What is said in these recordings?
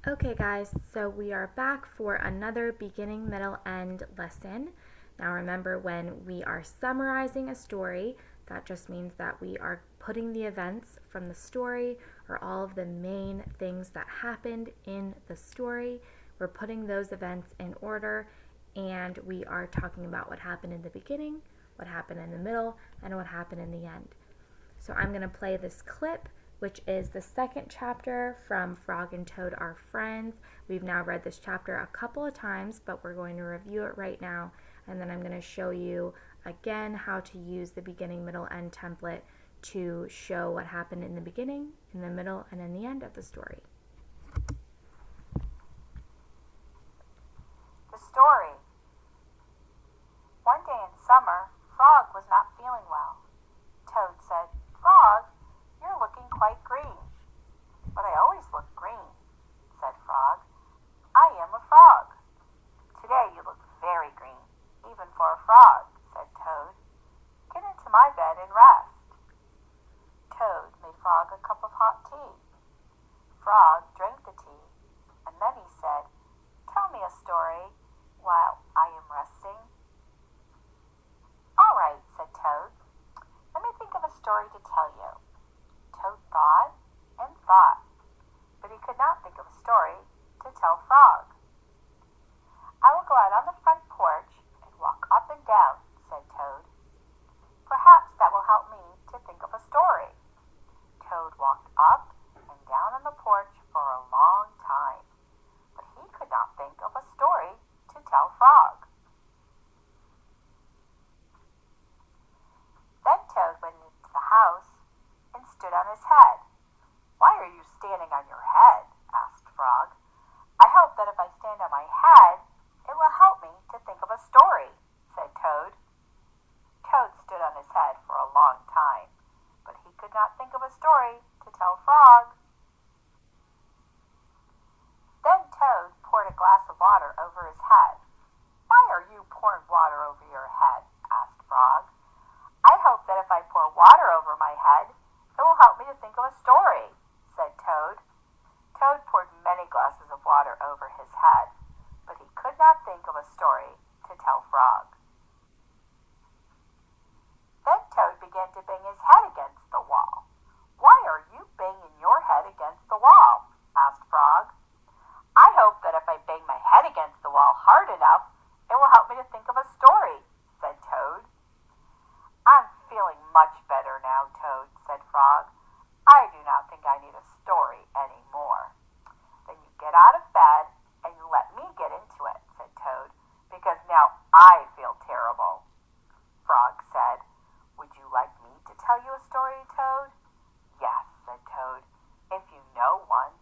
Okay guys, so we are back for another beginning, middle, end lesson. Now remember, when we are summarizing a story, that just means that we are putting the events from the story, or all of the main things that happened in the story. We're putting those events in order, and we are talking about what happened in the beginning, what happened in the middle, and what happened in the end. So I'm going to play this clip, which is the second chapter from Frog and Toad Are Friends. We've now read this chapter a couple of times, but we're going to review it right now, and then I'm going to show you again how to use the beginning, middle, end template to show what happened in the beginning, in the middle, and in the end of the story. The story. One day in summer, Frog was not feeling well. Toad said, "Frog, you're looking quite green." "But I always look green," said Frog. "I am a frog." "Today you look very green, even for a frog," said Toad. "Get into my bed and rest." Toad made Frog a cup of hot tea. Frog drank the tea, and then he said, "Tell me a story while I am resting." "All right," said Toad. "Let me think of a story to tell you." Toad thought and thought, but he could not think of a story to tell Frog. "I will go out on the front porch and walk up and down," said Toad. "Perhaps that will help me to think of a story." Toad walked up and down on the porch for a long time, but he could not think of a story to tell Frog. Then Toad went into the house and stood on his head. "Why are you standing on your head?" asked Frog. "I hope that if I stand on my head, it will help me to think of a story," said Toad. Toad stood on his head for a long time, but he could not think of a story to tell Frog. Then Toad poured a glass of water over his head. "Why are you pouring water over your head?" asked Frog. "I hope that if I pour water over my head, it will help me to think of a story," said Toad. Toad poured many glasses of water over his head, but he could not think of a story to tell Frog. Then Toad began to bang his head against the wall. "Why are you banging your head against the wall?" asked Frog. "I hope that if I bang my head against the wall hard enough, it will help me to think of a story," said Toad. "I'm feeling much better now, Toad," said Frog. "I do not think I need a story anymore." "Then you get out of bed and you let me get into it," said Toad, "because now I feel terrible." Frog said, "Would you like me to tell you a story, Toad?" "Yes," said Toad, "if you know one."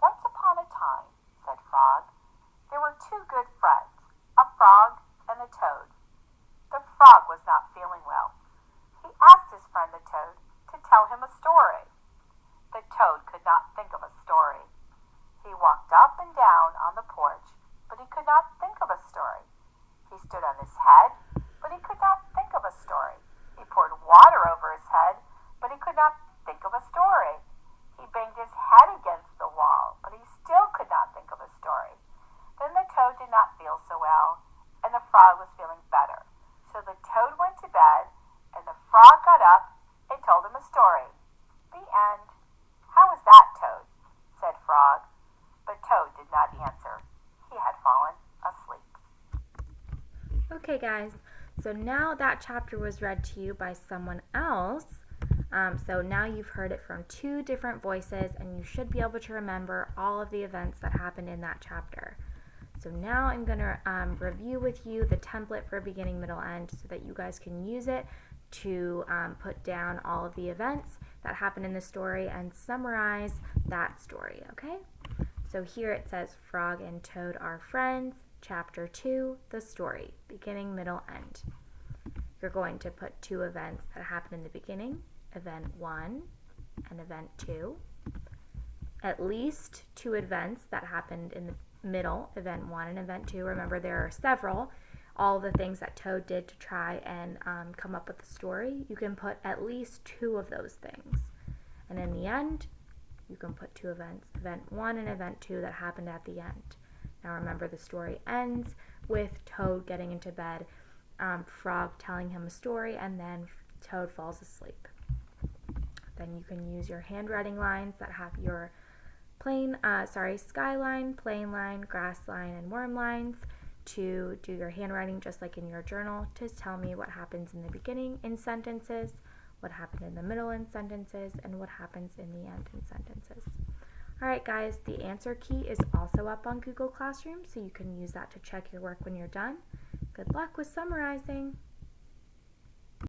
"Once upon a time," said Frog, "there were two good friends, a frog and a toad. The frog was not feeling well. He asked his friend the toad to tell him a story. The toad could not think of a story. He walked up and down on the porch, but he could not think of a story. He stood on his head, but he could not think of a story. He poured water over his head, but he could not think of a story. He banged his head against the wall, but he still could not think of a story. Then the toad did not feel so well, and the frog was feeling better. So the toad went to bed, and the frog got up and told him a story. The end. "How was that, Toad?" said Frog. But Toad did not answer. He had fallen asleep. Okay guys, so now that chapter was read to you by someone else. So now you've heard it from two different voices, and you should be able to remember all of the events that happened in that chapter. So now I'm going to review with you the template for beginning, middle, end, so that you guys can use it to put down all of the events that happened in the story and summarize that story, okay? So here it says Frog and Toad Are Friends, Chapter 2, the story, beginning, middle, end. You're going to put two events that happened in the beginning, Event 1 and Event 2. At least two events that happened in the middle, Event 1 and Event 2. Remember, there are several. All the things that Toad did to try and come up with the story, you can put at least two of those things. And in the end, you can put two events, event 1 and event 2 that happened at the end. Now remember, the story ends with Toad getting into bed, Frog telling him a story, and then Toad falls asleep. Then you can use your handwriting lines that have your skyline, plain line, grass line, and worm lines to do your handwriting just like in your journal, to tell me what happens in the beginning in sentences, what happened in the middle in sentences, and what happens in the end in sentences. Alright guys, the answer key is also up on Google Classroom, so you can use that to check your work when you're done. Good luck with summarizing!